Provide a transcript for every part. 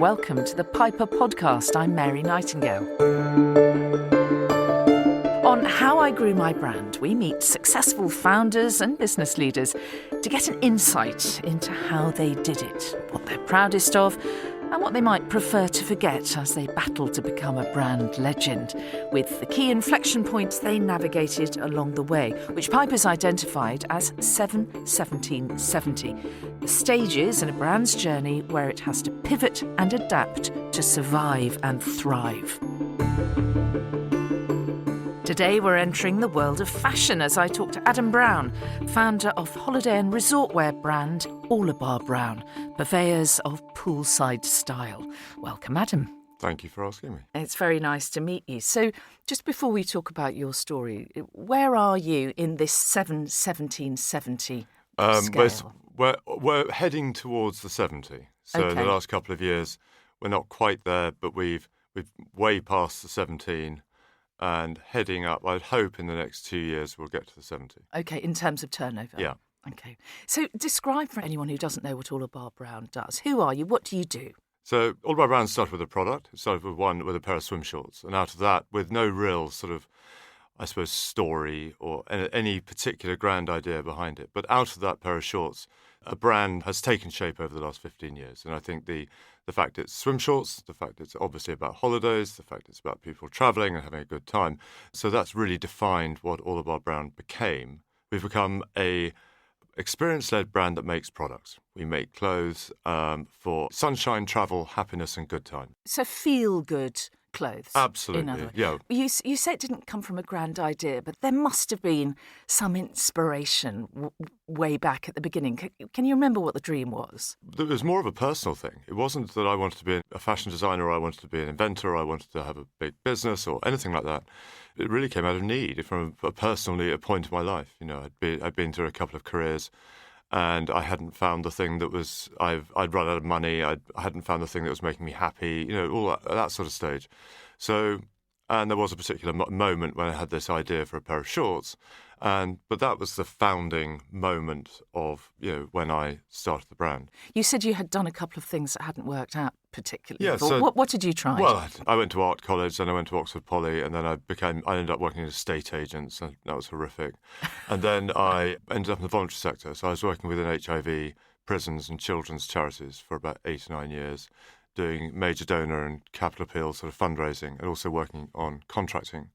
welcome to the Piper podcast. I'm Mary Nightingale. On How I Grew My Brand, we meet successful founders and business leaders to get an insight into how they did it, what they're proudest of, and what they might prefer to forget as they battle to become a brand legend, with the key inflection points they navigated along the way, which Piper's identified as 1770, the stages in a brand's journey where it has to pivot and adapt to survive and thrive. Today we're entering the world of fashion as I talk to Adam Brown, founder of holiday and resort wear brand Orlebar Brown, purveyors of poolside style. Welcome, Adam. Thank you for asking me. It's very nice to meet you. So just before we talk about your story, where are you in this 1770 scale? We're heading towards the 70. So in the last couple of years, we're not quite there, but we've way past the 17. And heading up, I'd hope in the next 2 years we'll get to the 70. OK, in terms of turnover? Yeah. OK. So describe for anyone who doesn't know what Orlebar Brown does. Who are you? What do you do? So Orlebar Brown started with a product. It started with a pair of swim shorts. And out of that, with no real sort of, I suppose, story or any particular grand idea behind it. But out of that pair of shorts, a brand has taken shape over the last 15 years. And I think the fact it's swim shorts, the fact it's obviously about holidays, the fact it's about people travelling and having a good time. So that's really defined what Orlebar Brown became. We've become a experience-led brand that makes products. We make clothes for sunshine, travel, happiness and good time. So feel-good clothes. Absolutely, yeah. You say it didn't come from a grand idea, but there must have been some inspiration way back at the beginning. Can you remember what the dream was? It was more of a personal thing. It wasn't that I wanted to be a fashion designer or I wanted to be an inventor or I wanted to have a big business or anything like that. It really came out of need from a point in my life. You know, I'd been through a couple of careers and I hadn't found the thing that was, I'd run out of money, I hadn't found the thing that was making me happy, you know, all that sort of stage. So, and there was a particular moment when I had this idea for a pair of shorts, but that was the founding moment of, you know, when I started the brand. You said you had done a couple of things that hadn't worked out particularly. Yeah, so, what did you try? Well, I went to art college, then I went to Oxford Poly, and then I ended up working as a estate agent, so that was horrific. And then I ended up in the voluntary sector, so I was working within HIV, prisons and children's charities for about 8 or 9 years, doing major donor and capital appeal sort of fundraising, and also working on contracting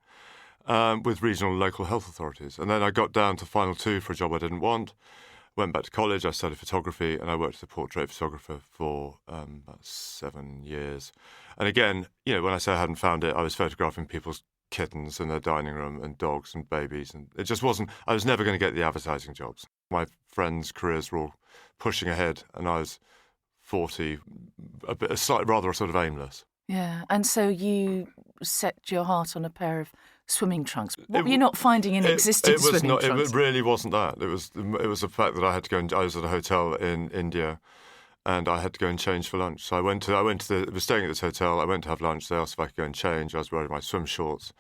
with regional and local health authorities. And then I got down to final 2 for a job I didn't want. Went back to college, I studied photography, and I worked as a portrait photographer for about 7 years. And again, you know, when I say I hadn't found it, I was photographing people's kittens in their dining room and dogs and babies. And it just wasn't, I was never going to get the advertising jobs. My friends' careers were all pushing ahead, and I was 40, rather sort of aimless. Yeah, and so you set your heart on a pair of swimming trunks. What were you not finding in existing swimming trunks? It really wasn't that. It was the fact that I had to go. I was at a hotel in India, and I had to go and change for lunch. So I was staying at this hotel. I went to have lunch. They asked if I could go and change. I was wearing my swim shorts,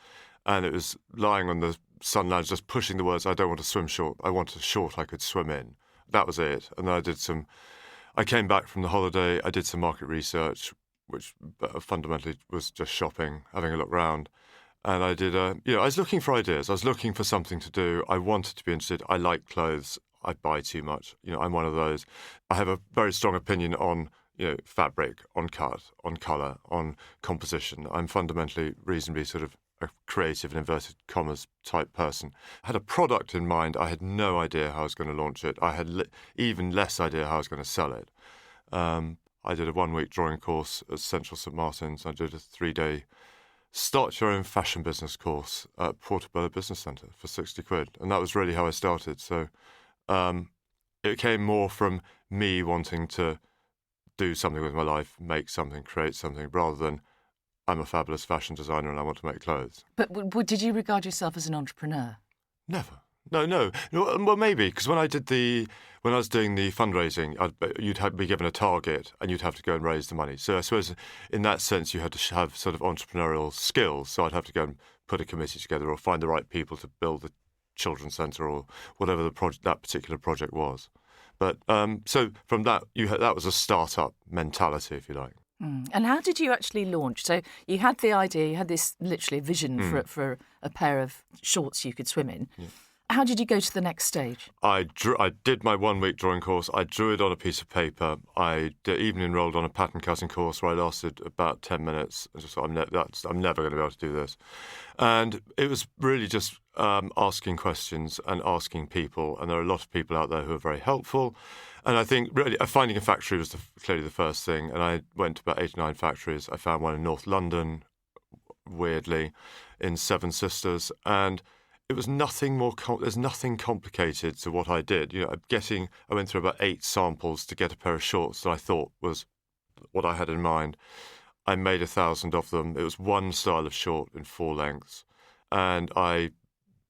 and it was lying on the sun lounge, just pushing the words, "I don't want a swim short. I want a short I could swim in." That was it. And then I came back from the holiday. I did some market research, which fundamentally was just shopping, having a look round. And I did I was looking for ideas. I was looking for something to do. I wanted to be interested. I like clothes. I buy too much. You know, I'm one of those. I have a very strong opinion on, you know, fabric, on cut, on colour, on composition. I'm fundamentally reasonably sort of a creative and inverted commas type person. I had a product in mind. I had no idea how I was going to launch it. I had even less idea how I was going to sell it. I did a 1-week drawing course at Central St Martin's. I did a 3-day start your own fashion business course at Portobello Business Centre for 60 quid. And that was really how I started. So it came more from me wanting to do something with my life, make something, create something, rather than I'm a fabulous fashion designer and I want to make clothes. But did you regard yourself as an entrepreneur? Never. No. Well, maybe, because when I was doing the fundraising, you'd be given a target and you'd have to go and raise the money. So I suppose in that sense you had to have sort of entrepreneurial skills. So I'd have to go and put a committee together or find the right people to build the children's centre or whatever that particular project was. But so from that, that was a start-up mentality, if you like. And how did you actually launch? So you had the idea, you had this literally vision for a pair of shorts you could swim in. Yeah. How did you go to the next stage? I did my 1 week drawing course. I drew it on a piece of paper. I even enrolled on a pattern cutting course where I lasted about 10 minutes. I just thought, I'm never going to be able to do this. And it was really just asking questions and asking people. And there are a lot of people out there who are very helpful. And I think really finding a factory was clearly the first thing. And I went to about 8 or 9 factories. I found one in North London, weirdly, in Seven Sisters. And it was nothing more. There's nothing complicated to what I did. I went through about 8 samples to get a pair of shorts that I thought was what I had in mind. I made 1,000 of them. It was one style of short in 4 lengths, and I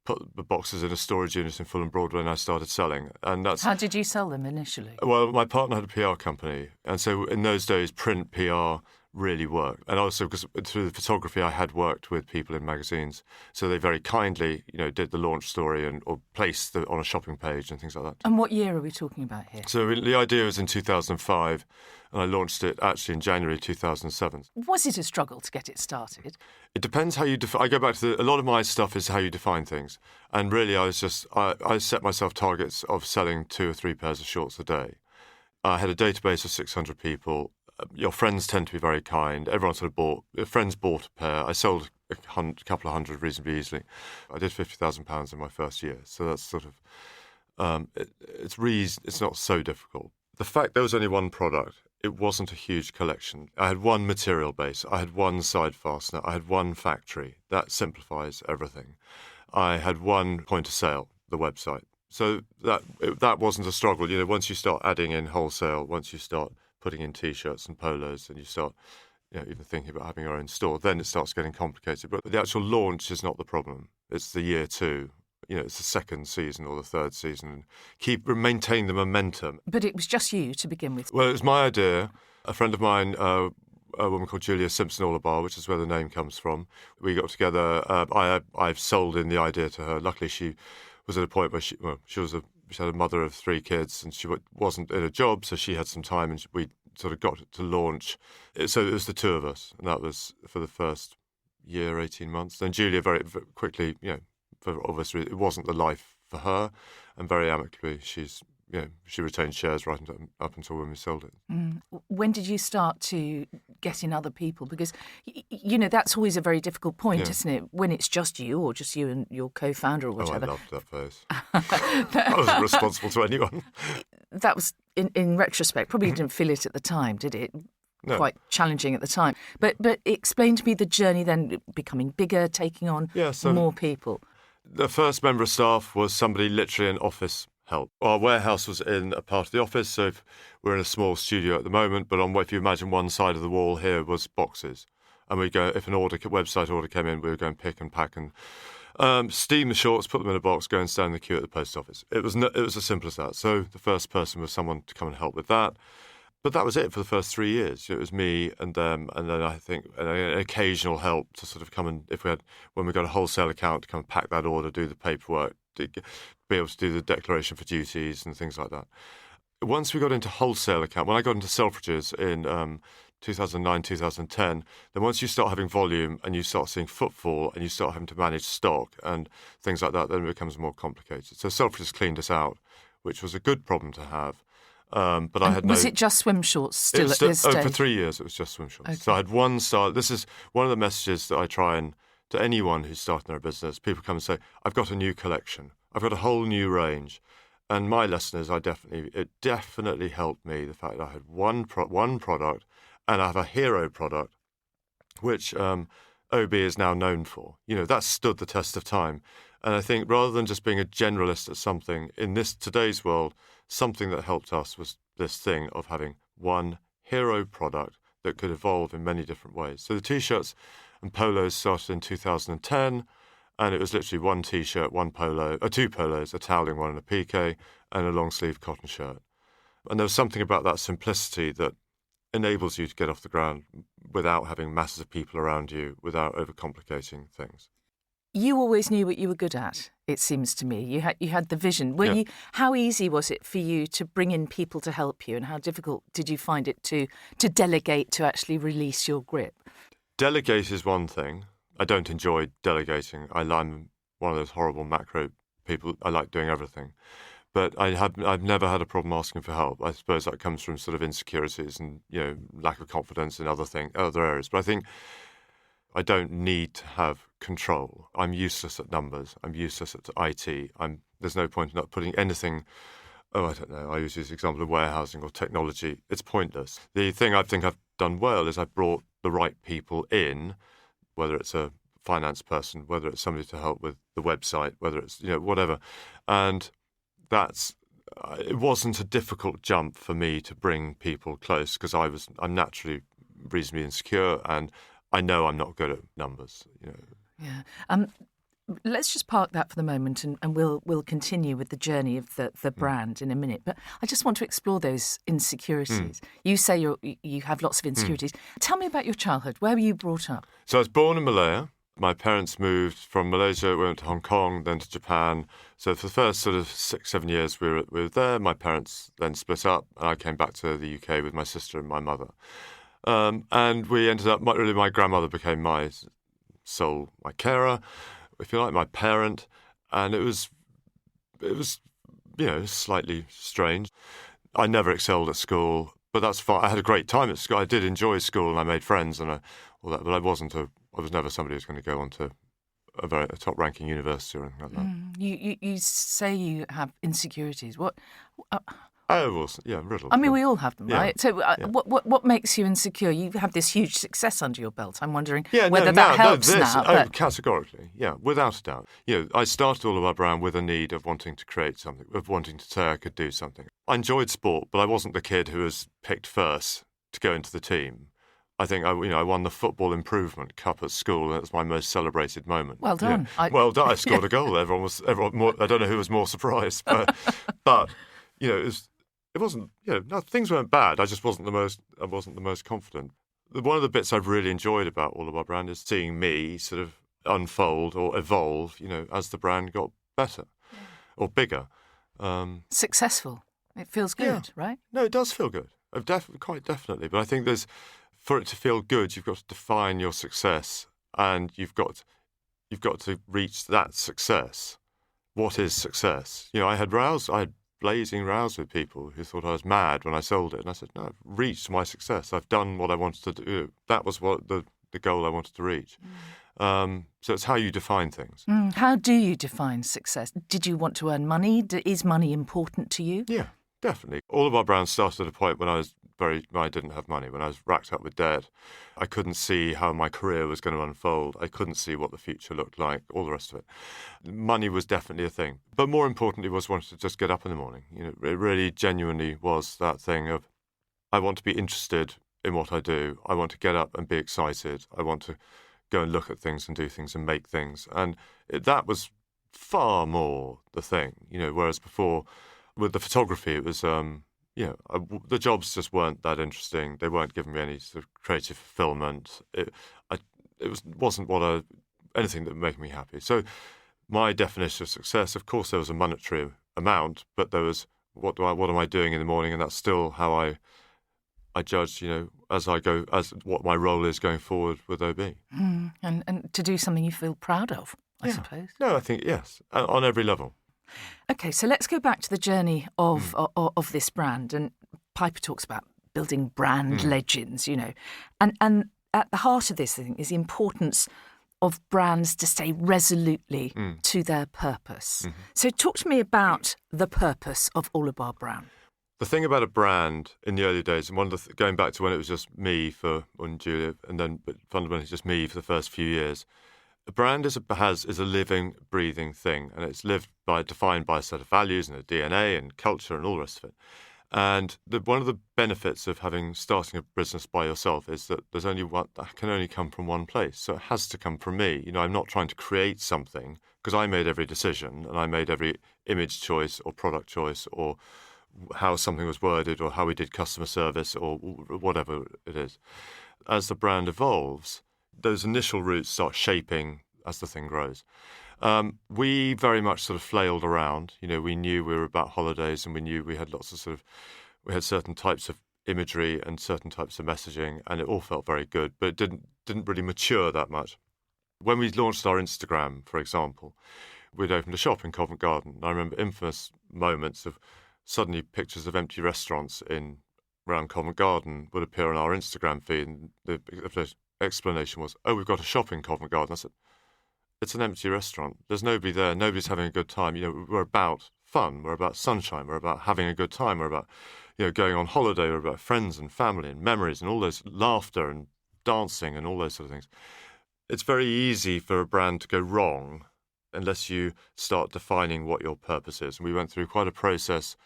put the boxes in a storage unit in Fulham Broadway, and I started selling. And that's How did you sell them initially? well, my partner had a PR company, and so in those days, print PR really worked. And also because through the photography, I had worked with people in magazines, so they very kindly, did the launch story or placed on a shopping page and things like that. And what year are we talking about here? So the idea was in 2005, and I launched it actually in January 2007. Was it a struggle to get it started? It depends how you define. I go back to a lot of my stuff is how you define things, and really, I set myself targets of selling 2 or 3 pairs of shorts a day. I had a database of 600 people. Your friends tend to be very kind. Everyone sort of friends bought a pair. I sold a couple of hundred reasonably easily. I did £50,000 in my first year, so that's sort of it's not so difficult. The fact there was only one product, it wasn't a huge collection. I had one material base. I had one side fastener. I had one factory. That simplifies everything. I had one point of sale, the website. So that wasn't a struggle. Once you start adding in wholesale, once you start putting in T-shirts and polos, and you start, even thinking about having your own store, then it starts getting complicated. But the actual launch is not the problem. It's the year 2. It's the second season or the third season. Maintain the momentum. But it was just you to begin with. Well, it was my idea. A friend of mine, a woman called Julia Simpson Orlebar, which is where the name comes from. We got together. I've sold in the idea to her. Luckily, she was at a point where she had a mother of 3 kids, and she wasn't in a job, so she had some time, and we sort of got to launch. So it was the 2 of us, and that was for the first year, 18 months. Then Julia very, very quickly, for obvious reasons, it wasn't the life for her, and very amicably, she retained shares right up until when we sold it. When did you start to get in other people? Because, that's always a very difficult point, isn't it? When it's just you, or just you and your co-founder or whatever. Oh, I loved that phase. I wasn't responsible to anyone. That was, in retrospect, probably didn't feel it at the time, did it? No. Quite challenging at the time. But explain to me the journey then, becoming bigger, taking on more people. The first member of staff was somebody literally in office help. Our warehouse was in a part of the office, so we're in a small studio at the moment, but if you imagine one side of the wall here was boxes. And we'd go, if an website order came in, we would go and pick and pack and steam the shorts, put them in a box, go and stand in the queue at the post office. It was as simple as that. So the first person was someone to come and help with that. But that was it for the first 3 years. It was me and them, and then I think an occasional help to sort of come and, when we got a wholesale account, to come and pack that order, do the paperwork, be able to do the declaration for duties and things like that. Once we got into wholesale account, when I got into Selfridges in 2009, 2010, then once you start having volume and you start seeing footfall and you start having to manage stock and things like that, then it becomes more complicated. So Selfridges cleaned us out, which was a good problem to have. But I had was it just swim shorts still at this stage? For 3 years, it was just swim shorts. Okay. So I had one style. This is one of the messages that I try to anyone who's starting their business. People come and say, I've got a new collection. I've got a whole new range. And my lesson is it definitely helped me, the fact that I had one product, and I have a hero product, which OB is now known for. That stood the test of time. And I think rather than just being a generalist at something, in today's world, something that helped us was this thing of having one hero product that could evolve in many different ways. So the T-shirts and polos started in 2010, and it was literally one T-shirt, one polo, 2 polos, a toweling one and a piqué, and a long-sleeve cotton shirt. And there was something about that simplicity that enables you to get off the ground without having masses of people around you, without overcomplicating things. You always knew what you were good at, it seems to me. You had the vision. How easy was it for you to bring in people to help you, and how difficult did you find it to delegate, to actually release your grip? Delegate is one thing. I don't enjoy delegating. I'm one of those horrible macro people. I like doing everything. But I've never had a problem asking for help. I suppose that comes from sort of insecurities and, lack of confidence in other areas. But I think I don't need to have control. I'm useless at numbers. I'm useless at IT. There's no point in not putting anything. I don't know. I use this example of warehousing or technology. It's pointless. The thing I think I've done well is I've brought the right people in, whether it's a finance person, whether it's somebody to help with the website, whether it's whatever, and it wasn't a difficult jump for me to bring people close because I'm naturally reasonably insecure and I know I'm not good at numbers. Yeah. Let's just park that for the moment and we'll continue with the journey of the brand in a minute. But I just want to explore those insecurities. You say you have lots of insecurities. Tell me about your childhood. Where were you brought up? So I was born in Malaya. My parents moved from Malaysia, we went to Hong Kong, then to Japan. So for the first sort of 6-7 years we were there. My parents then split up and I came back to the UK with my sister and my mother. And we ended up, my grandmother became my carer, if you like, my parent. And it was slightly strange. I never excelled at school, but that's fine. I had a great time at school. I did enjoy school and I made friends and all that, but I was never somebody who's going to go on to a top-ranking university or anything like that. You say you have insecurities. What? Riddle. I mean, we all have them, Yeah. right? So what makes you insecure? You have this huge success under your belt. I'm wondering that helps this, now. But categorically, yeah, without a doubt. I started Orlebar Brown with a need of wanting to create something, of wanting to say I could do something. I enjoyed sport, but I wasn't the kid who was picked first to go into the team. I think I won the Football Improvement Cup at school, and it was my most celebrated moment. Well done. Well done. I scored a goal. Everyone more, I don't know who was more surprised, but it wasn't. Things weren't bad. I just wasn't the most confident. One of the bits I've really enjoyed about Orlebar Brand is seeing me sort of unfold or evolve. as the brand got better or bigger, successful. It feels good, right? No, it does feel good. Quite definitely. But I think for it to feel good, you've got to define your success, and you've got to reach that success. What is success? I had blazing rows with people who thought I was mad when I sold it, and I said, no, I've reached my success. I've done what I wanted to do. That was what the goal I wanted to reach. So it's how you define things. How do you define success? Did you want to earn money? Is money important to you? Yeah, definitely. Orlebar Brown started at a point when I didn't have money, when I was racked up with debt. I couldn't see how my career was going to unfold. I couldn't see what the future looked like, all the rest of it. Money was definitely a thing. But more importantly was wanting to just get up in the morning. It really genuinely was that thing of, I want to be interested in what I do. I want to get up and be excited. I want to go and look at things and do things and make things. And that was far more the thing, whereas before with the photography, it was... the jobs just weren't that interesting. They weren't giving me any sort of creative fulfillment. It wasn't anything that would make me happy. So my definition of success, of course, there was a monetary amount, but there was what am I doing in the morning, and that's still how I judge, as what my role is going forward with OB. And to do something you feel proud of, I suppose. No, I think yes, on every level. Okay, so let's go back to the journey of this brand. And Piper talks about building brand legends, And at the heart of this thing is the importance of brands to stay resolutely to their purpose. So talk to me about the purpose of Orlebar Brown. The thing about a brand in the early days, and going back to when it was just me and Julia, and then but fundamentally just me for the first few years, a brand is a living, breathing thing, and it's defined by a set of values and a DNA and culture and all the rest of it. And one of the benefits of starting a business by yourself is that there's only one that can only come from one place. So it has to come from me. I'm not trying to create something because I made every decision and I made every image choice or product choice or how something was worded or how we did customer service or whatever it is. As the brand evolves, those initial roots start shaping as the thing grows. We very much sort of flailed around. We knew we were about holidays, and we knew we had we had certain types of imagery and certain types of messaging, and it all felt very good, but it didn't really mature that much. When we launched our Instagram, for example, we'd opened a shop in Covent Garden. And I remember infamous moments of suddenly pictures of empty restaurants around Covent Garden would appear on our Instagram feed, and the explanation was, "Oh, we've got a shop in Covent Garden." I said, "It's an empty restaurant. There's nobody there. Nobody's having a good time. We're about fun. We're about sunshine. We're about having a good time. We're about, going on holiday. We're about friends and family and memories and all those laughter and dancing and all those sort of things." It's very easy for a brand to go wrong unless you start defining what your purpose is. And we went through quite a process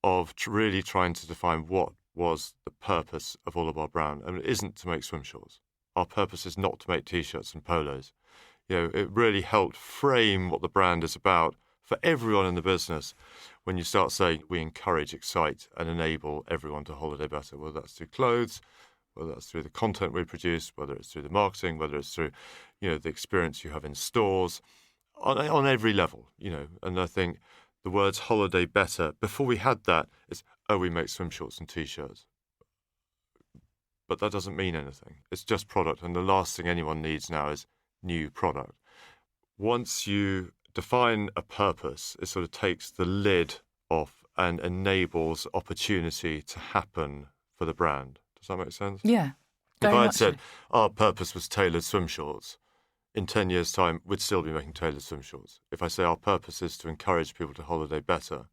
of really trying to define what was the purpose of Orlebar Brown. And it isn't to make swim shorts. Our purpose is not to make T-shirts and polos. It really helped frame what the brand is about for everyone in the business when you start saying we encourage, excite, and enable everyone to holiday better, whether that's through clothes, whether that's through the content we produce, whether it's through the marketing, whether it's through, the experience you have in stores, on every level, And I think the words holiday better, before we had that, it's, we make swim shorts and T-shirts. But that doesn't mean anything. It's just product, and the last thing anyone needs now is new product. Once you define a purpose, it sort of takes the lid off and enables opportunity to happen for the brand. Does that make sense? Yeah. If I had said our purpose was tailored swim shorts, in 10 years' time, we'd still be making tailored swim shorts. If I say our purpose is to encourage people to holiday better,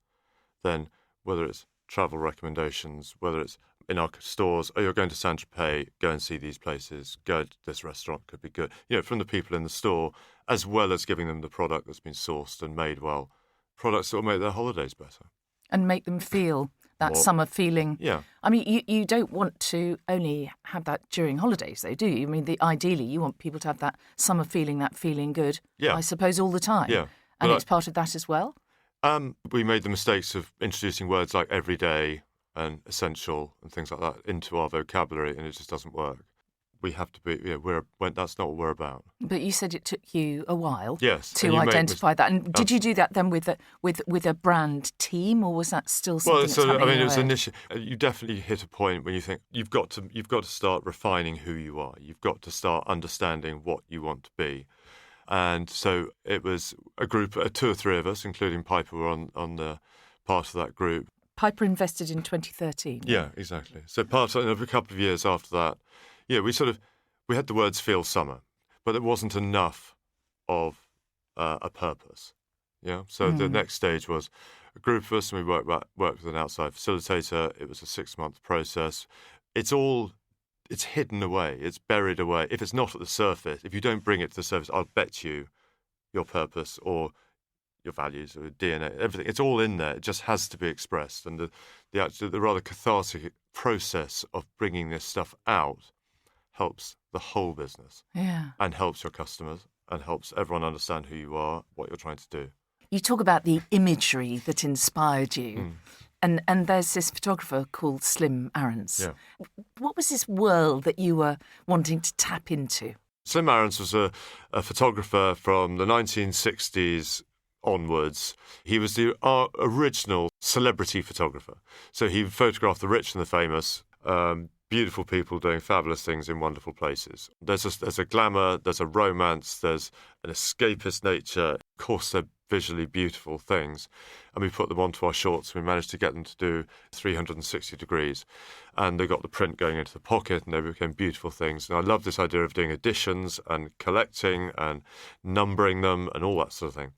then whether it's travel recommendations, whether it's in our stores, you're going to Saint-Tropez, go and see these places, go to this restaurant, could be good. From the people in the store, as well as giving them the product that's been sourced and made well, products that will make their holidays better. And make them feel that summer feeling. Yeah. I mean, you don't want to only have that during holidays, though, do you? I mean, ideally, you want people to have that summer feeling, that feeling good, I suppose, all the time. Yeah. And it's part of that as well? We made the mistakes of introducing words like everyday and essential and things like that into our vocabulary, and it just doesn't work. We have to be, that's not what we're about. But you said it took you a while to identify that. And did you do that then with a brand team, or was that still something that's happening it was initially. You definitely hit a point when you think you've got to start refining who you are. You've got to start understanding what you want to be. And so it was a group, 2 or 3 of us, including Piper, were on the part of that group. Piper invested in 2013. Yeah, exactly. So a couple of years after that, we had the words "feel summer," but there wasn't enough of a purpose. Yeah. So the next stage was a group of us, and we worked with an outside facilitator. It was a 6-month process. It's hidden away. It's buried away. If it's not at the surface, if you don't bring it to the surface, I'll bet you your purpose or your values or DNA, everything, it's all in there. It just has to be expressed. And the rather cathartic process of bringing this stuff out helps the whole business. Yeah. And helps your customers and helps everyone understand who you are, what you're trying to do. You talk about the imagery that inspired you. And there's this photographer called Slim Aarons. Yeah. What was this world that you were wanting to tap into? Slim Aarons was a photographer from the 1960s onwards. He was the original celebrity photographer. So he photographed the rich and the famous, beautiful people doing fabulous things in wonderful places. There's a glamour, there's a romance, there's an escapist nature. Of course, they're visually beautiful things. And we put them onto our shorts. We managed to get them to do 360 degrees. And they got the print going into the pocket, and they became beautiful things. And I love this idea of doing editions and collecting and numbering them and all that sort of thing.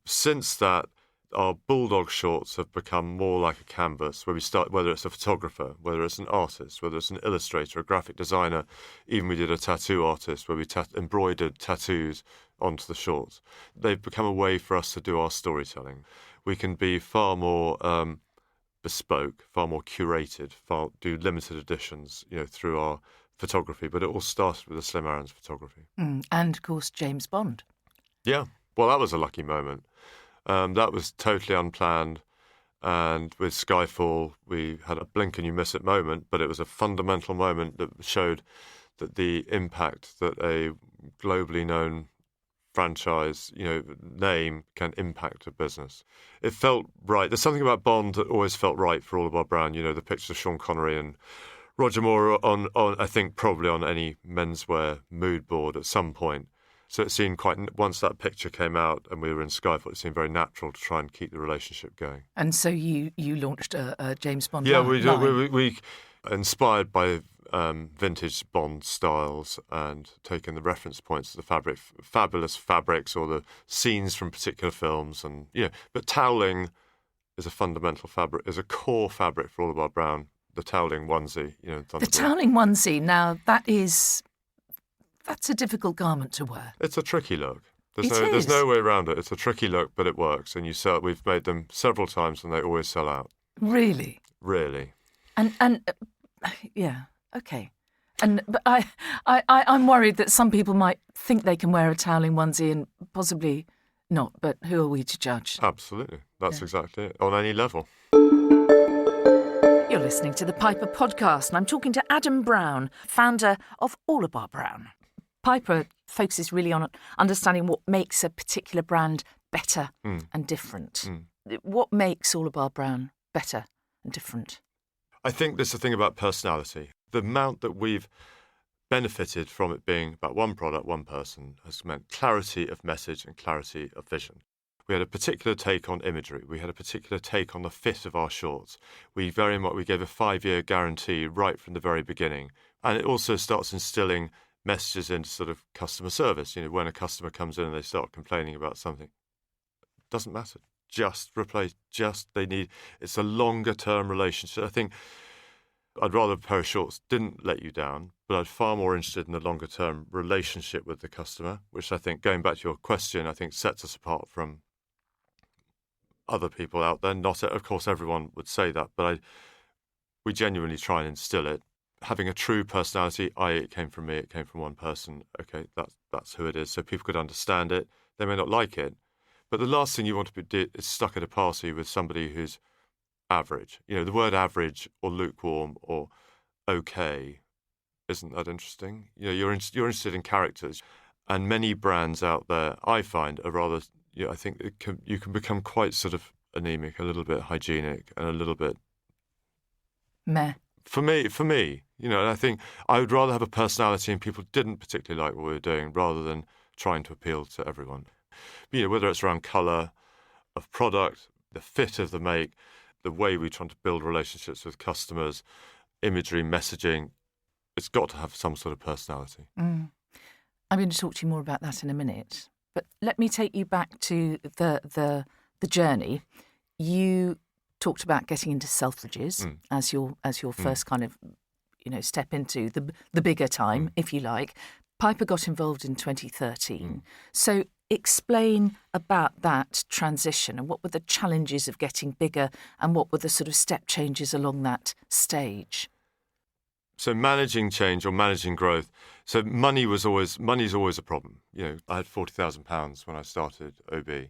Since that, our bulldog shorts have become more like a canvas where we start, whether it's a photographer, whether it's an artist, whether it's an illustrator, a graphic designer. Even we did a tattoo artist where we embroidered tattoos onto the shorts. They've become a way for us to do our storytelling. We can be far more bespoke, far more curated, do limited editions, through our photography. But it all started with the Slim Aarons photography. And, of course, James Bond. Yeah. Well, that was a lucky moment. That was totally unplanned. And with Skyfall, we had a blink and you miss it moment, but it was a fundamental moment that showed that the impact that a globally known franchise, name can impact a business. It felt right. There's something about Bond that always felt right for Orlebar Brown. The picture of Sean Connery and Roger Moore on I think probably on any menswear mood board at some point. So it seemed once that picture came out and we were in Skyfall, it seemed very natural to try and keep the relationship going. And so you launched a James Bond line? Yeah, we inspired by vintage Bond styles and taking the reference points to the fabulous fabrics or the scenes from particular films. And but toweling is a fundamental fabric, is a core fabric for Orlebar Brown. The toweling onesie, the toweling onesie. Now that's a difficult garment to wear. It's a tricky look. There's no way around it. It's a tricky look, but it works. And we've made them several times, and they always sell out. Really. And yeah, okay. But I'm worried that some people might think they can wear a toweling onesie and possibly not. But who are we to judge? Absolutely, that's exactly it. On any level. You're listening to the Piper podcast, and I'm talking to Adam Brown, founder of Orlebar Brown. Piper focuses really on understanding what makes a particular brand better and different. What makes Orlebar Brown better and different? I think there's the thing about personality. The amount that we've benefited from it being about one product, one person, has meant clarity of message and clarity of vision. We had a particular take on imagery. We had a particular take on the fit of our shorts. We gave a 5-year guarantee right from the very beginning. And it also starts instilling messages into sort of customer service. When a customer comes in and they start complaining about something, it doesn't matter. Just replace, it's a longer term relationship. I think I'd rather a pair of shorts didn't let you down, but I'm far more interested in the longer term relationship with the customer, which I think, going back to your question, I think sets us apart from other people out there. Not, of course, everyone would say that, but we genuinely try and instill it. Having a true personality, it came from me, it came from one person. Okay, that's who it is. So people could understand it. They may not like it, but the last thing you want to be is stuck at a party with somebody who's average. The word average or lukewarm or okay isn't that interesting. You're interested in characters, and many brands out there, I find, are rather. I think you can become quite sort of anemic, a little bit hygienic, and a little bit meh. For me, and I think I would rather have a personality and people didn't particularly like what we were doing rather than trying to appeal to everyone. Whether it's around colour of product, the fit of the make, the way we're trying to build relationships with customers, imagery, messaging, it's got to have some sort of personality. I'm going to talk to you more about that in a minute. But let me take you back to the journey. You talked about getting into Selfridges as your first kind of step into the bigger time, if you like. Piper got involved in 2013. So explain about that transition and what were the challenges of getting bigger and what were the sort of step changes along that stage? So managing change or managing growth. So money's always a problem. I had £40,000 when I started OB,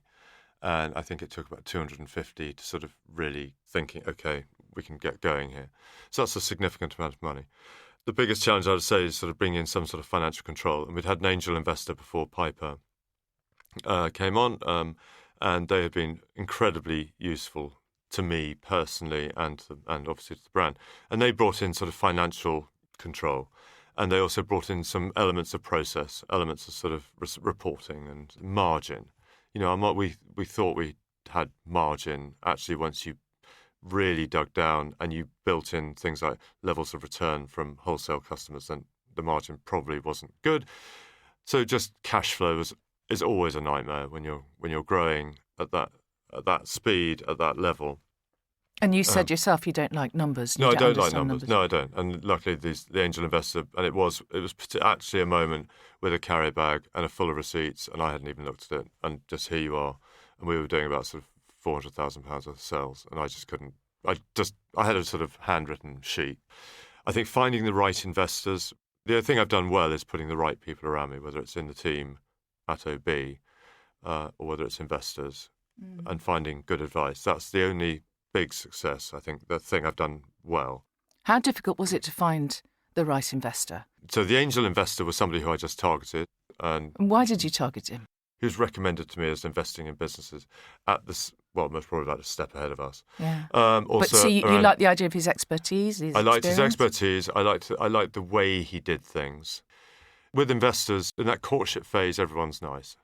and I think it took about 250 to sort of really thinking, okay, we can get going here. So that's a significant amount of money. The biggest challenge I would say is sort of bringing in some sort of financial control. And we'd had an angel investor before Piper came on, and they had been incredibly useful to me personally and obviously to the brand. And they brought in sort of financial control. And they also brought in some elements of process, elements of sort of reporting and margin. We thought we had margin. Actually, once you really dug down and you built in things like levels of return from wholesale customers, then the margin probably wasn't good. So just cash flow is always a nightmare when you're growing at that speed, at that level. And you said yourself you don't like numbers. No, I don't like numbers. No, I don't. And luckily, the angel investor, and it was actually a moment with a carrier bag and a full of receipts, and I hadn't even looked at it. And just here you are, and we were doing about sort of £400,000 worth of sales, and I just couldn't. I had a sort of handwritten sheet. I think finding the right investors. The other thing I've done well is putting the right people around me, whether it's in the team at OB or whether it's investors, and finding good advice. That's the only big success, I think, the thing I've done well. How difficult was it to find the right investor? So the angel investor was somebody who I just targeted. And why did you target him? he was recommended to me as investing in businesses at this, well, most probably about a step ahead of us. Yeah. Also, But so you like the idea of his expertise, his I liked his experience? expertise. I liked the way he did things. With investors, in that courtship phase, everyone's nice.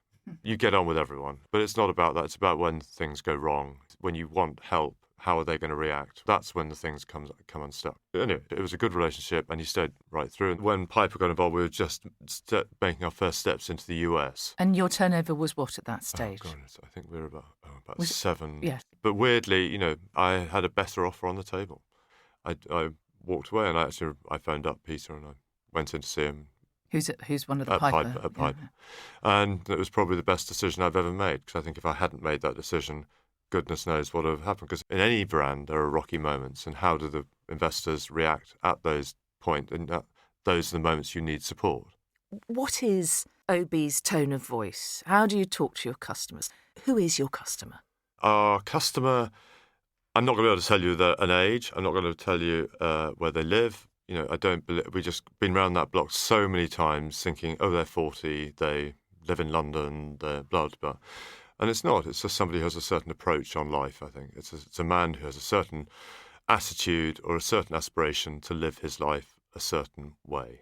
You get on with everyone. But it's not about that. It's about when things go wrong. When you want help, how are they going to react? That's when the things come unstuck. Anyway, it was a good relationship, and he stayed right through. And when Piper got involved, we were just making our first steps into the US. And your turnover was what at that stage? Oh, God, I think we were about 7. Yes. But weirdly, I had a better offer on the table. I walked away, and I phoned up Peter, and I went in to see him. Who's one of the Piper? At Piper. And it was probably the best decision I've ever made, because I think if I hadn't made that decision, goodness knows what would have happened. Because in any brand, there are rocky moments, and how do the investors react at those points? And those are the moments you need support. What is OB's tone of voice? How do you talk to your customers? Who is your customer? Our customer, I'm not going to be able to tell you an age. I'm not going to tell you where they live. I don't believe, we've just been around that block so many times thinking, oh, they're 40, they live in London, they're blah, blah. And it's not. It's just somebody who has a certain approach on life, I think. It's a man who has a certain attitude or a certain aspiration to live his life a certain way.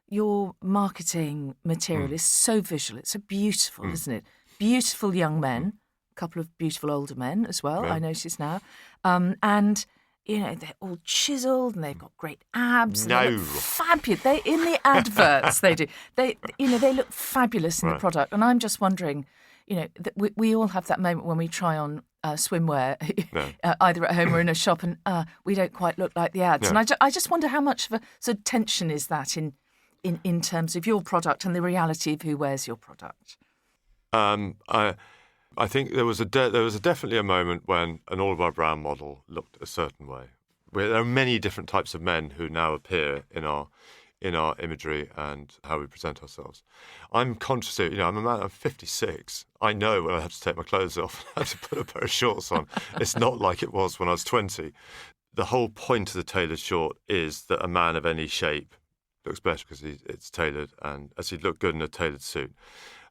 Your marketing material is so visual. It's so beautiful, isn't it? Beautiful young men, a couple of beautiful older men as well, Yeah. I notice now. And... they're all chiseled and they've got great abs. And they look fabulous. In the adverts, they do. They look fabulous in the product. And I'm just wondering, that we all have that moment when we try on swimwear, either at home or in a shop, and we don't quite look like the ads. Yeah. And I just wonder how much of a sort of tension is that in terms of your product and the reality of who wears your product. I think there was definitely a moment when an Orlebar Brown model looked a certain way. There are many different types of men who now appear in our imagery and how we present ourselves. I'm conscious of, I'm a man, I'm 56. I know when I have to take my clothes off, I have to put a pair of shorts on. It's not like it was when I was 20. The whole point of the tailored short is that a man of any shape looks better because it's tailored, and as he'd look good in a tailored suit.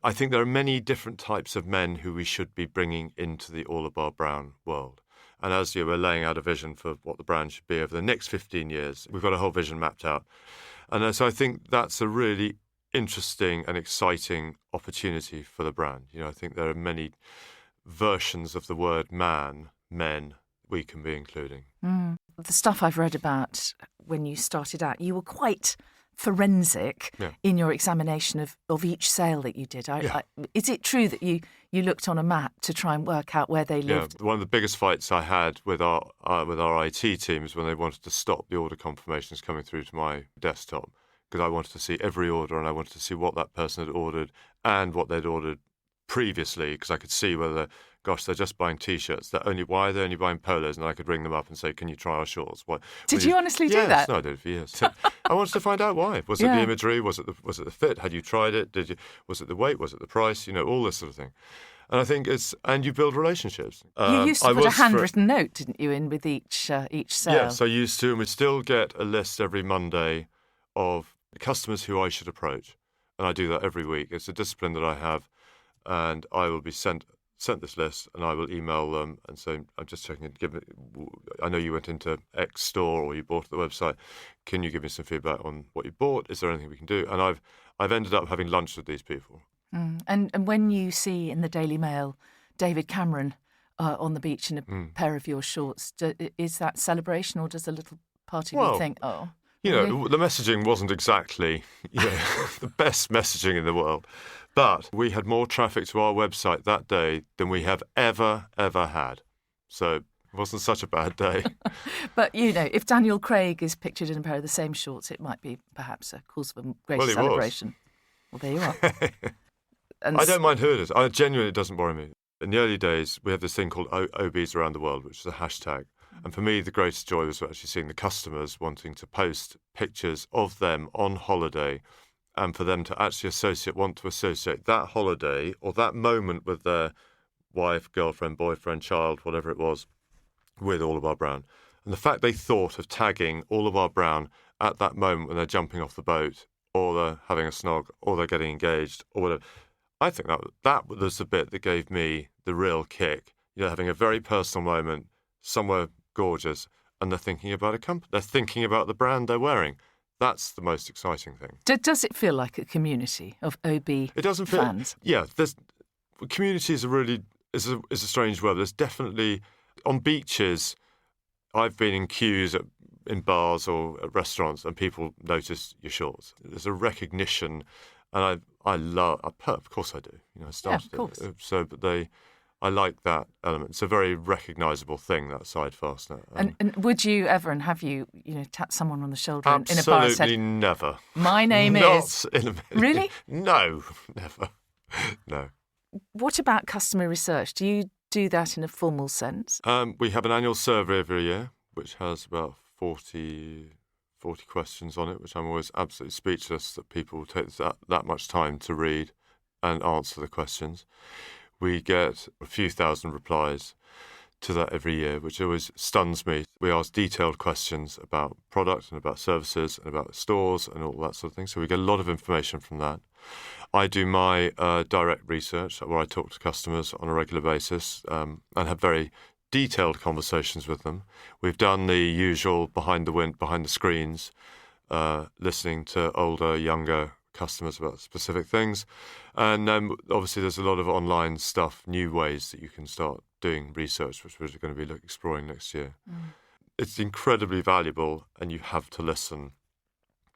I think there are many different types of men who we should be bringing into the Orlebar Brown world. And as we're laying out a vision for what the brand should be over the next 15 years, we've got a whole vision mapped out. And so I think that's a really interesting and exciting opportunity for the brand. I think there are many versions of the word men, we can be including. The stuff I've read about when you started out, you were quite forensic in your examination of each sale that you did. Is it true that you looked on a map to try and work out where they lived? Yeah, one of the biggest fights I had with our IT team is when they wanted to stop the order confirmations coming through to my desktop, because I wanted to see every order and I wanted to see what that person had ordered and what they'd ordered previously, because I could see whether, gosh, they're just buying T-shirts. Why are they only buying polos? And I could ring them up and say, can you try our shorts? Did you honestly do that? Yes, no, I did it for years. I wanted to find out why. Was it the imagery? Was it the fit? Had you tried it? Was it the weight? Was it the price? All this sort of thing. And I think and you build relationships. You used to put a handwritten note, didn't you, in with each sale? Yes, I used to, and we still get a list every Monday of customers who I should approach. And I do that every week. It's a discipline that I have, and I will be sent this list, and I will email them and say, I'm just checking. I know you went into X store or you bought at the website. Can you give me some feedback on what you bought? Is there anything we can do? And I've ended up having lunch with these people. And when you see in the Daily Mail David Cameron on the beach in a pair of your shorts, is that celebration, or does a little part of you think, oh? Really? The messaging wasn't exactly the best messaging in the world. But we had more traffic to our website that day than we have ever had. So it wasn't such a bad day. But, if Daniel Craig is pictured in a pair of the same shorts, it might be perhaps a cause for a greater celebration. Well, there you are. I don't mind who it is. Genuinely, it doesn't worry me. In the early days, we had this thing called OBs around the world, which is a hashtag. And for me, the greatest joy was actually seeing the customers wanting to post pictures of them on holiday, and for them to actually want to associate that holiday or that moment with their wife, girlfriend, boyfriend, child, whatever it was, with Orlebar Brown. And the fact they thought of tagging Orlebar Brown at that moment when they're jumping off the boat, or they're having a snog, or they're getting engaged, or whatever, I think that was the bit that gave me the real kick. Having a very personal moment, somewhere gorgeous, and they're thinking about a company. They're thinking about the brand they're wearing. That's the most exciting thing. Does it feel like a community of OB It doesn't fans? Yeah, community is is a strange word. There's definitely on beaches. I've been in queues in bars or at restaurants, and people notice your shorts. There's a recognition, and I love. Of course, I do. I started of course. it, so but I like that element. It's a very recognisable thing, that side fastener. And would you ever, and have you, tapped someone on the shoulder in a bar and said, absolutely never. My name is... Not in a minute. Really? No, never. No. What about customer research? Do you do that in a formal sense? We have an annual survey every year, which has about 40 questions on it, which I'm always absolutely speechless that people take that much time to read and answer the questions. We get a few thousand replies to that every year, which always stuns me. We ask detailed questions about product and about services and about stores and all that sort of thing. So we get a lot of information from that. I do my direct research, where I talk to customers on a regular basis and have very detailed conversations with them. We've done the usual behind the screens, listening to older, younger customers about specific things. And obviously there's a lot of online stuff, new ways that you can start doing research, which we're going to be exploring next year. It's incredibly valuable, and you have to listen,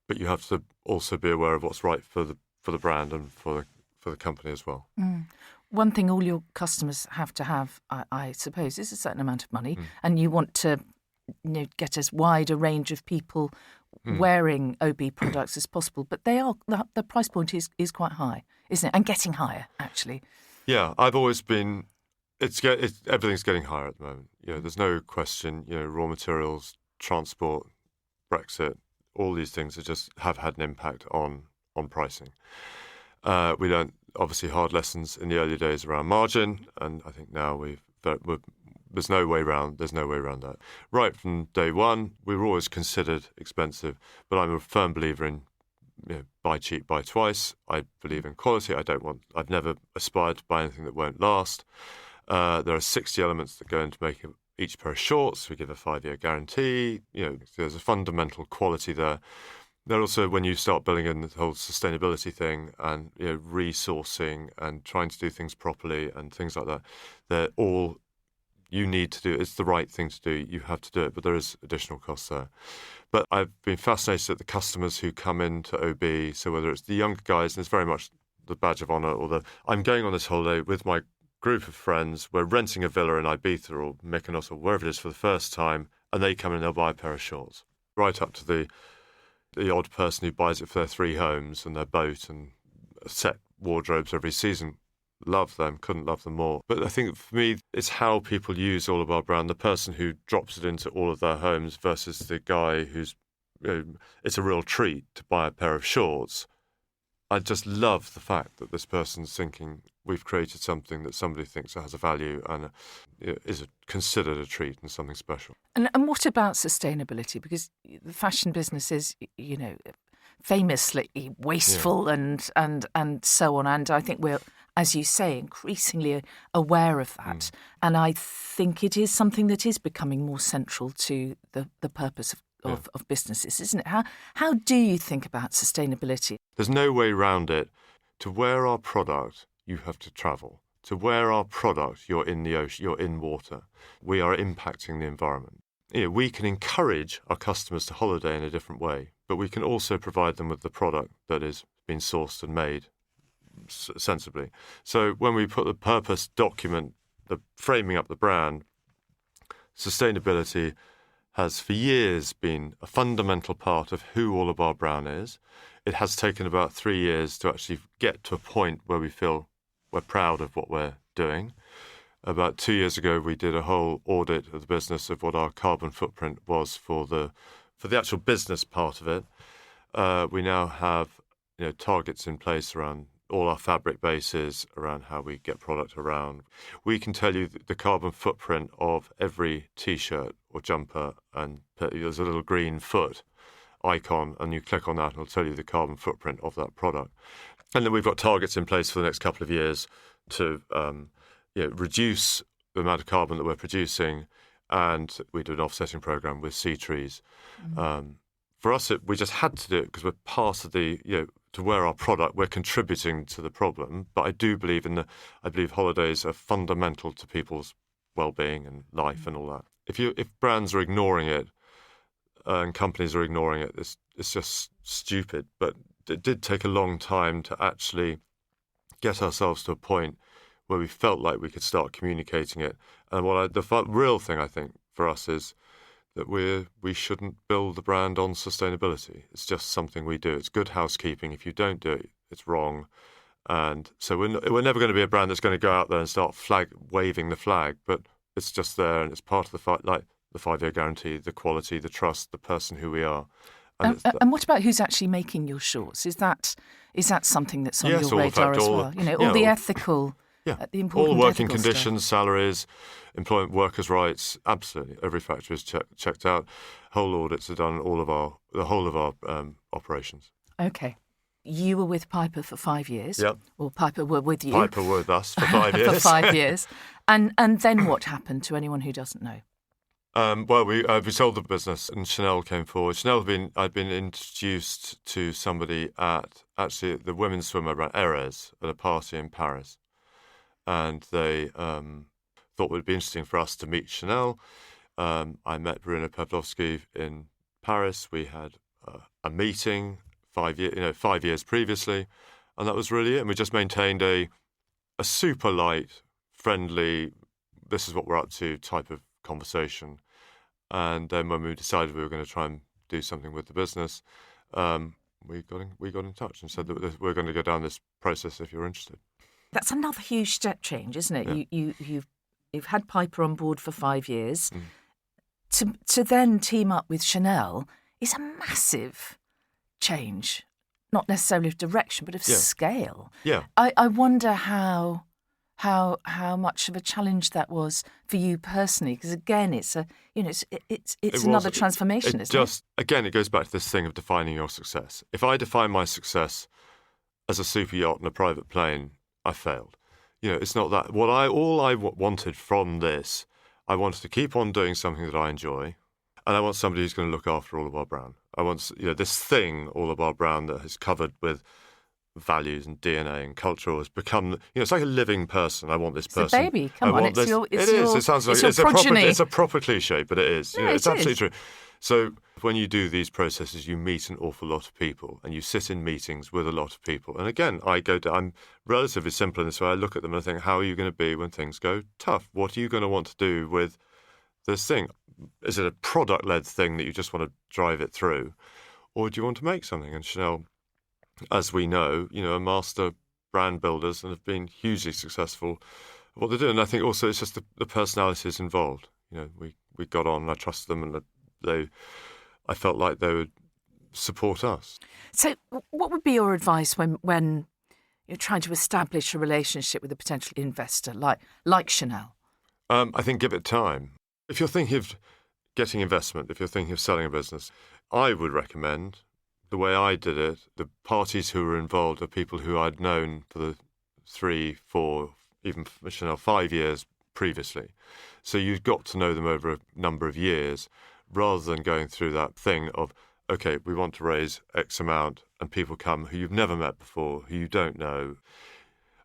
but you have to also be aware of what's right for the brand and for the company as well. One thing all your customers have to have, I suppose, is a certain amount of money, and you want to get as wide a range of people wearing OB products as possible. But the price point is quite high, isn't it? And getting higher, actually. Yeah, I've always been. Everything's getting higher at the moment. There's no question. Raw materials, transport, Brexit, all these things have had an impact on pricing. We learned obviously hard lessons in the early days around margin, and I think now there's no way around that. Right from day one, we were always considered expensive, but I'm a firm believer in buy cheap, buy twice. I believe in quality. I've never aspired to buy anything that won't last. There are 60 elements that go into making each pair of shorts. We give a 5-year guarantee. There's a fundamental quality there. There also, when you start building in the whole sustainability thing and resourcing and trying to do things properly and things like that, they're all you need to do. It's the right thing to do. You have to do it, but there is additional costs there. But I've been fascinated at the customers who come into OB. So whether it's the younger guys, and it's very much the badge of honour, or I'm going on this holiday with my group of friends. We're renting a villa in Ibiza or Mykonos or wherever it is for the first time, and they come in and they'll buy a pair of shorts. Right up to the odd person who buys it for their 3 homes and their boat and set wardrobes every season. Love them, couldn't love them more. But I think for me, it's how people use Orlebar Brown, the person who drops it into all of their homes versus the guy who's, it's a real treat to buy a pair of shorts. I just love the fact that this person's thinking we've created something that somebody thinks has a value and is considered a treat and something special. And what about sustainability? Because the fashion business is, famously wasteful and so on. And I think we're, as you say, increasingly aware of that. And I think it is something that is becoming more central to the purpose of businesses, isn't it? How do you think about sustainability? There's no way around it. To wear our product, you have to travel. To wear our product, you're in the ocean, you're in water. We are impacting the environment. We can encourage our customers to holiday in a different way, but we can also provide them with the product that is being sourced and made sensibly. So when we put the purpose document, the framing up the brand, sustainability has for years been a fundamental part of who Orlebar Brown is. It has taken about 3 years to actually get to a point where we feel we're proud of what we're doing. About 2 years ago, we did a whole audit of the business of what our carbon footprint was for the actual business part of it. We now have targets in place around all our fabric bases, around how we get product around. We can tell you the carbon footprint of every T-shirt or jumper, and there's a little green foot icon, and you click on that and it'll tell you the carbon footprint of that product. And then we've got targets in place for the next couple of years to reduce the amount of carbon that we're producing, and we do an offsetting program with sea trees. For us, we just had to do it because we're part of to wear our product, we're contributing to the problem. But I do believe I believe holidays are fundamental to people's well-being and life and all that. If brands are ignoring it and companies are ignoring it, it's just stupid. But it did take a long time to actually get ourselves to a point where we felt like we could start communicating it. And the real thing I think for us is that we shouldn't build the brand on sustainability. It's just something we do. It's good housekeeping. If you don't do it, it's wrong. And so we're never going to be a brand that's going to go out there and start waving the flag. But it's just there, and it's part of the fight, like the 5-year guarantee, the quality, the trust, the person who we are. And what about who's actually making your shorts? Is that something that's on your radar as well? All the ethical. Yeah, the important all working ethical conditions, stuff. salaries, employment, workers' rights. Absolutely, every factory is checked out. Whole audits are done. The whole of our operations. Okay, you were with Piper for 5 years. Yep. Or Piper were with you. Piper were with us for 5 years. For 5 years, and then what happened to anyone who doesn't know? We sold the business, and Chanel came forward. I'd been introduced to somebody at the women's swimmer around Erez at a party in Paris. And they thought it would be interesting for us to meet Chanel. I met Bruna Pavlovsky in Paris. We had a meeting 5 years previously, and that was really it. And we just maintained a super light, friendly, this is what we're up to type of conversation. And then when we decided we were going to try and do something with the business, we got in touch and said that we're going to go down this process if you're interested. That's another huge step change, isn't it? Yeah. You've had Piper on board for 5 years. To then team up with Chanel is a massive change, not necessarily of direction, but of scale. Yeah. I wonder how much of a challenge that was for you personally, because again, it's another transformation, isn't it? Again, it goes back to this thing of defining your success. If I define my success as a super yacht and a private plane, I failed. It's not that. All I wanted from this, I wanted to keep on doing something that I enjoy, and I want somebody who's going to look after Orlebar Brown. I want this thing, Orlebar Brown, that is covered with values and DNA and culture has become. It's like a living person. I want this person. It's a baby. Come on, it's your. It sounds like it's a proper cliche, but it is. Yeah, it's absolutely true. So when you do these processes, you meet an awful lot of people, and you sit in meetings with a lot of people. And again, I'm relatively simple in this way. I look at them and I think, how are you going to be when things go tough? What are you going to want to do with this thing? Is it a product-led thing that you just want to drive it through, or do you want to make something? And Chanel, as we know, are master brand builders and have been hugely successful at what they do. And I think also it's just the personalities involved. We got on, and I trusted them, and I felt like they would support us. So what would be your advice when you're trying to establish a relationship with a potential investor like Chanel? I think give it time. If you're thinking of getting investment, if you're thinking of selling a business, I would recommend the way I did it. The parties who were involved are people who I'd known for the 3, 4, even Chanel 5 years previously. So you've got to know them over a number of years, rather than going through that thing of, okay, we want to raise X amount, and people come who you've never met before, who you don't know.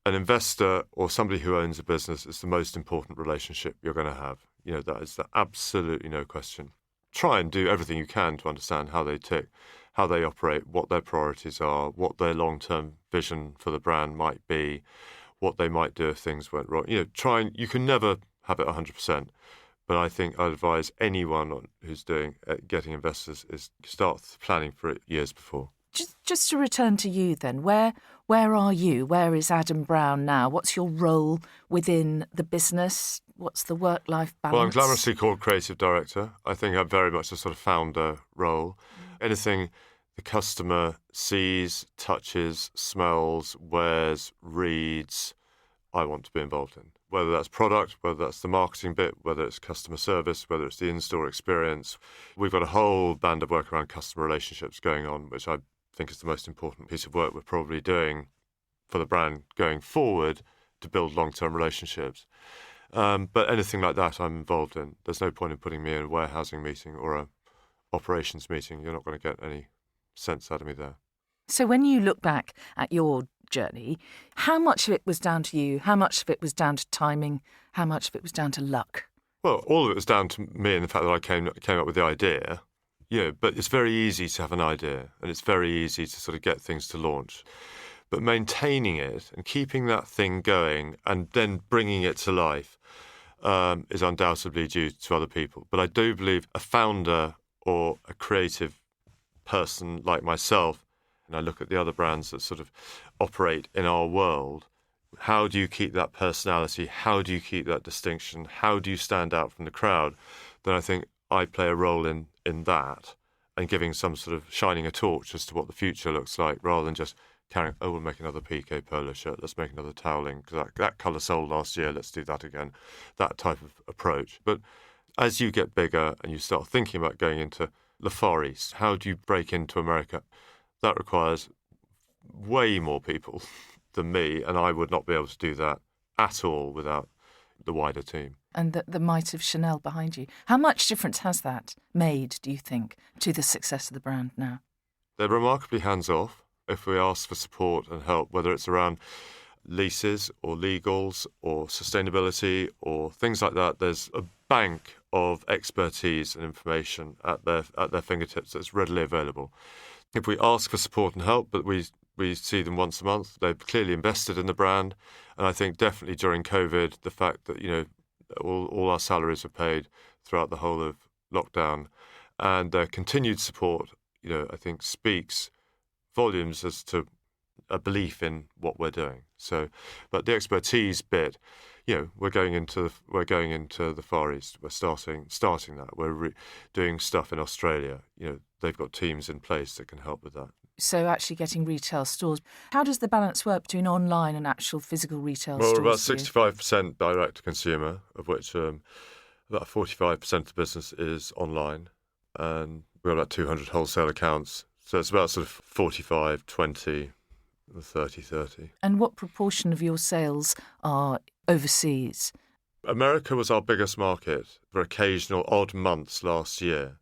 An investor or somebody who owns a business is the most important relationship you're going to have. That is absolutely no question. Try and do everything you can to understand how they tick, how they operate, what their priorities are, what their long-term vision for the brand might be, what they might do if things went wrong. You can never have it 100%. But I think I'd advise anyone who's getting investors is start planning for it years before. Just to return to you then, where are you? Where is Adam Brown now? What's your role within the business? What's the work-life balance? Well, I'm glamorously called creative director. I think I'm very much a sort of founder role. Anything the customer sees, touches, smells, wears, reads, I want to be involved in. Whether that's product, whether that's the marketing bit, whether it's customer service, whether it's the in-store experience. We've got a whole band of work around customer relationships going on, which I think is the most important piece of work we're probably doing for the brand going forward to build long-term relationships. But anything like that I'm involved in. There's no point in putting me in a warehousing meeting or a operations meeting. You're not going to get any sense out of me there. So when you look back at your journey, how much of it was down to you? How much of it was down to timing? How much of it was down to luck? Well, all of it was down to me and the fact that I came up with the idea. But it's very easy to have an idea, and it's very easy to sort of get things to launch. But maintaining it and keeping that thing going and then bringing it to life is undoubtedly due to other people. But I do believe a founder or a creative person like myself, and I look at the other brands that sort of operate in our world, how do you keep that personality? How do you keep that distinction? How do you stand out from the crowd? Then I think I play a role in that and giving some sort of shining a torch as to what the future looks like, rather than just carrying, we'll make another PK polo shirt, let's make another toweling, because that colour sold last year, let's do that again, that type of approach. But as you get bigger and you start thinking about going into the Far East, how do you break into America? That requires way more people than me, and I would not be able to do that at all without the wider team. And the might of Chanel behind you. How much difference has that made, do you think, to the success of the brand now? They're remarkably hands-off. If we ask for support and help, whether it's around leases or legals or sustainability or things like that, there's a bank of expertise and information at their fingertips that's readily available. If we ask for support and help, but we see them once a month, they've clearly invested in the brand. And I think definitely during COVID, the fact that, all our salaries were paid throughout the whole of lockdown, and their continued support, I think speaks volumes as to a belief in what we're doing. So, but the expertise bit, we're going into the Far East. We're starting that. We're doing stuff in Australia. They've got teams in place that can help with that. So actually getting retail stores. How does the balance work between online and actual physical retail stores? Well, we're about 65% direct to consumer, of which about 45% of the business is online, and we've got about 200 wholesale accounts. So it's about sort of 45, 20, 30, 30. And what proportion of your sales are overseas? America was our biggest market for occasional odd months last year.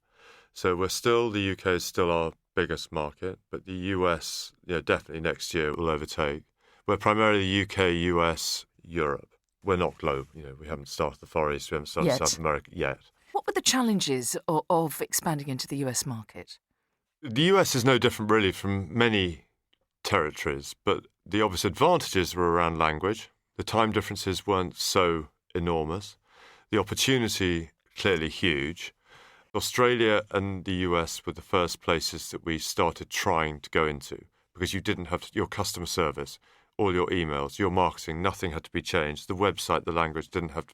So the UK is still our biggest market, but the US, definitely next year will overtake. We're primarily UK, US, Europe. We're not global. We haven't started the Far East, we haven't started South America yet. What were the challenges of expanding into the US market? The US is no different really from many territories, but the obvious advantages were around language. The time differences weren't so enormous. The opportunity clearly huge. Australia and the US were the first places that we started trying to go into, because you didn't have your customer service, all your emails, your marketing, nothing had to be changed. The website, the language,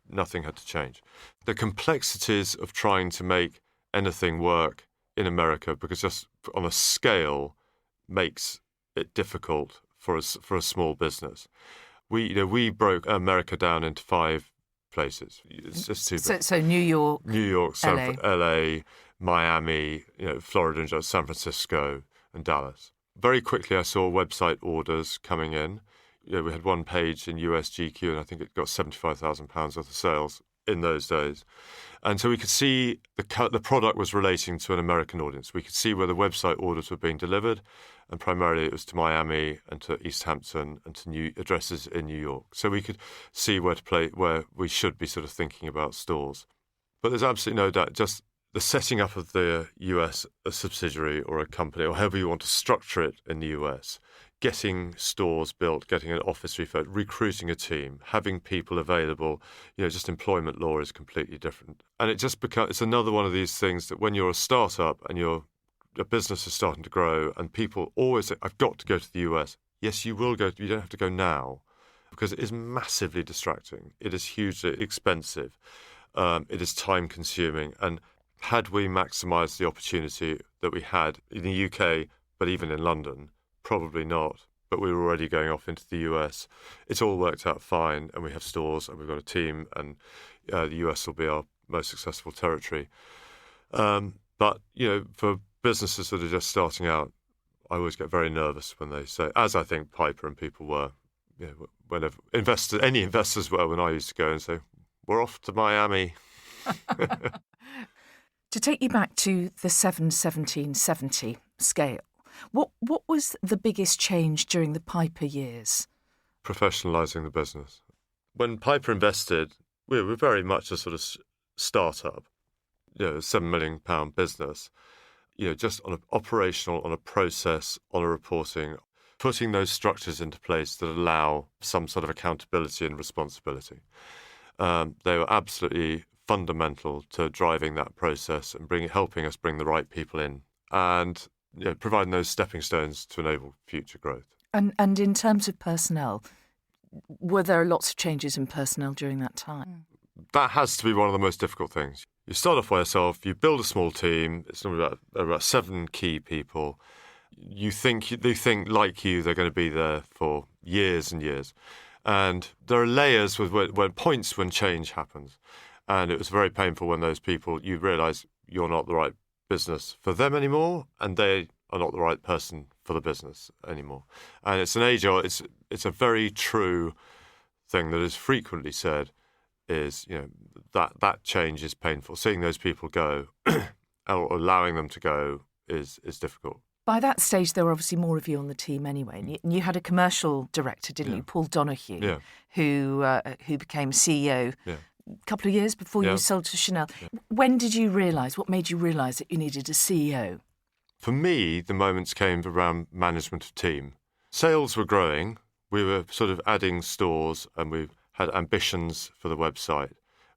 nothing had to change. The complexities of trying to make anything work in America, because just on a scale makes it difficult for a small business. We broke America down into 5 places. It's just too big. So New York, LA, Miami, Florida, San Francisco, and Dallas. Very quickly, I saw website orders coming in. We had one page in USGQ, and I think it got £75,000 worth of sales in those days. And so we could see the product was relating to an American audience. We could see where the website orders were being delivered, and primarily it was to Miami and to East Hampton and to new addresses in New York. So we could see where we should be sort of thinking about stores. But there's absolutely no doubt, just the setting up of the US, a subsidiary or a company, or however you want to structure it in the US, getting stores built, getting an office refurbished, recruiting a team, having people available, just employment law is completely different. And it's another one of these things that when you're a startup and a business is starting to grow and people always say, I've got to go to the US. Yes, you will go. You don't have to go now, because it is massively distracting. It is hugely expensive. It is time consuming. And had we maximised the opportunity that we had in the UK, but even in London, probably not, but we were already going off into the US. It's all worked out fine, and we have stores, and we've got a team, and the US will be our most successful territory. But, for businesses that are just starting out, I always get very nervous when they say, as I think Piper and people were whenever any investors were when I used to go and say, we're off to Miami. To take you back to the 1770 scale, what was the biggest change during the Piper years? Professionalising the business. When Piper invested, we were very much a sort of start-up, a £7 million business, just on an operational, on a process, on a reporting, putting those structures into place that allow some sort of accountability and responsibility. They were absolutely fundamental to driving that process and helping us bring the right people in and providing those stepping stones to enable future growth. And in terms of personnel, were there lots of changes in personnel during that time? That has to be one of the most difficult things. You start off by yourself, you build a small team, it's normally about 7 key people. They think like you, they're going to be there for years and years. And there are layers when points when change happens. And it was very painful when those people, you realise you're not the right business for them anymore, and they are not the right person for the business anymore. And it's it's a very true thing that is frequently said is, that change is painful. Seeing those people go or allowing them to go is difficult. By that stage, there were obviously more of you on the team anyway. And you had a commercial director, didn't you, Paul Donahue, who became CEO a couple of years before you sold to Chanel. When did you realise, what made you realise that you needed a CEO? For me, the moments came around management of team. Sales were growing. We were sort of adding stores and we had ambitions for the website.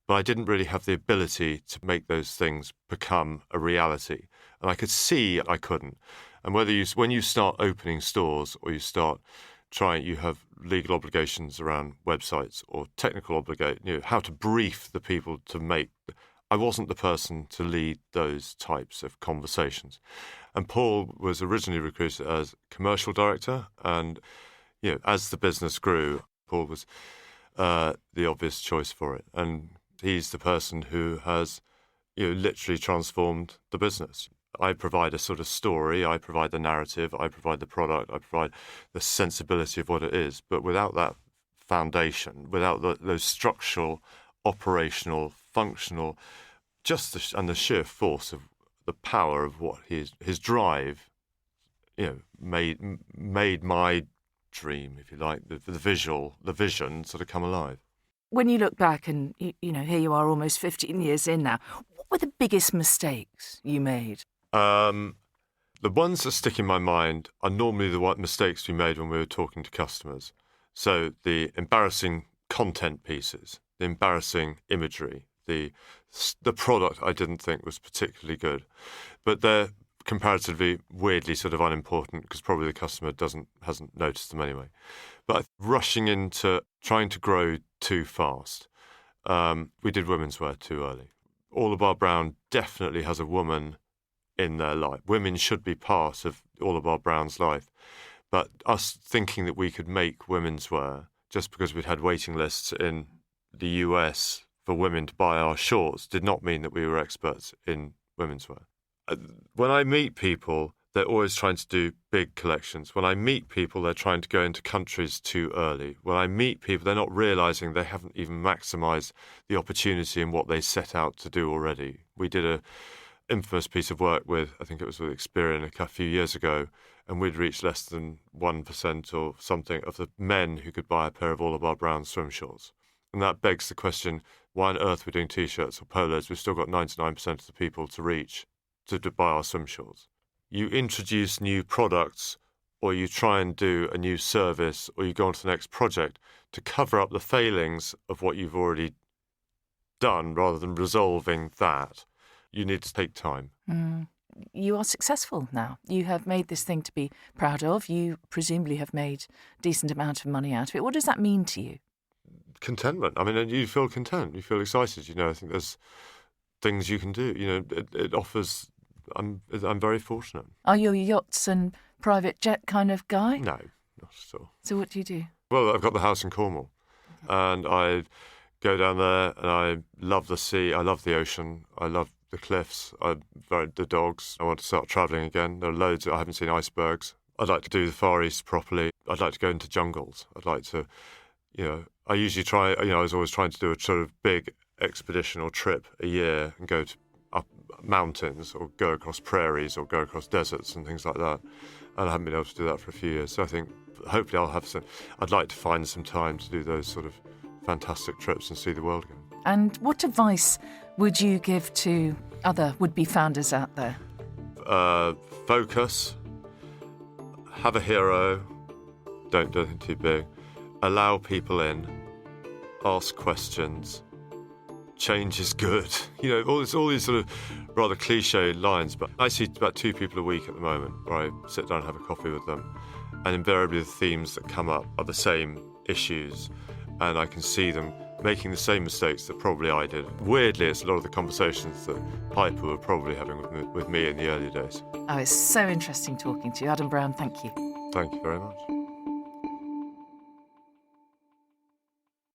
But I didn't really have the ability to make those things become a reality. And I could see I couldn't. And when you start opening stores or you start you have legal obligations around websites or technical obligations, how to brief the people to make. I wasn't the person to lead those types of conversations. And Paul was originally recruited as commercial director. And, as the business grew, Paul was the obvious choice for it. And he's the person who has, literally transformed the business. I provide a sort of story, I provide the narrative, I provide the product, I provide the sensibility of what it is. But without that foundation, without those structural, operational, functional, and the sheer force of the power of what his drive, made my dream, if you like, the vision sort of come alive. When you look back and, here you are almost 15 years in now, what were the biggest mistakes you made? The ones that stick in my mind are normally the mistakes we made when we were talking to customers. So the embarrassing content pieces, the embarrassing imagery, the product I didn't think was particularly good, but they're comparatively weirdly sort of unimportant because probably the customer hasn't noticed them anyway. But rushing into trying to grow too fast, we did women's wear too early. Orlebar Brown definitely has a woman in their life. Women should be part of Orlebar Brown's life. But us thinking that we could make women's wear just because we'd had waiting lists in the US for women to buy our shorts did not mean that we were experts in women's wear. When I meet people, they're always trying to do big collections. When I meet people, they're trying to go into countries too early. When I meet people, they're not realising they haven't even maximised the opportunity in what they set out to do already. We did a infamous piece of work with Experian a few years ago, and we'd reached less than 1% or something of the men who could buy a pair of Orlebar Brown swim shorts. And that begs the question, why on earth we're doing T-shirts or polos? We've still got 99% of the people to reach to buy our swim shorts. You introduce new products, or you try and do a new service, or you go on to the next project to cover up the failings of what you've already done rather than resolving that. You need to take time. You are successful now. You have made this thing to be proud of. You presumably have made a decent amount of money out of it. What does that mean to you? Contentment. I mean, you feel content. You feel excited. I think there's things you can do. It offers. I'm very fortunate. Are you a yachts and private jet kind of guy? No, not at all. So what do you do? Well, I've got the house in Cornwall, and I go down there, and I love the sea. I love the ocean. I love the cliffs. The dogs. I want to start travelling again. There are loads. I haven't seen icebergs. I'd like to do the Far East properly. I'd like to go into jungles. I'd like to, I usually try, I was always trying to do a sort of big expedition or trip a year and go to up mountains or go across prairies or go across deserts and things like that. And I haven't been able to do that for a few years. So I think hopefully I'd like to find some time to do those sort of fantastic trips and see the world again. And what advice would you give to other would-be founders out there? Focus, have a hero, don't do anything too big, allow people in, ask questions, change is good. All these sort of rather cliche lines, but I see about 2 people a week at the moment where I sit down and have a coffee with them, and invariably the themes that come up are the same issues, and I can see them making the same mistakes that probably I did. Weirdly, it's a lot of the conversations that Piper were probably having with me in the early days. Oh, it's so interesting talking to you. Adam Brown, thank you. Thank you very much.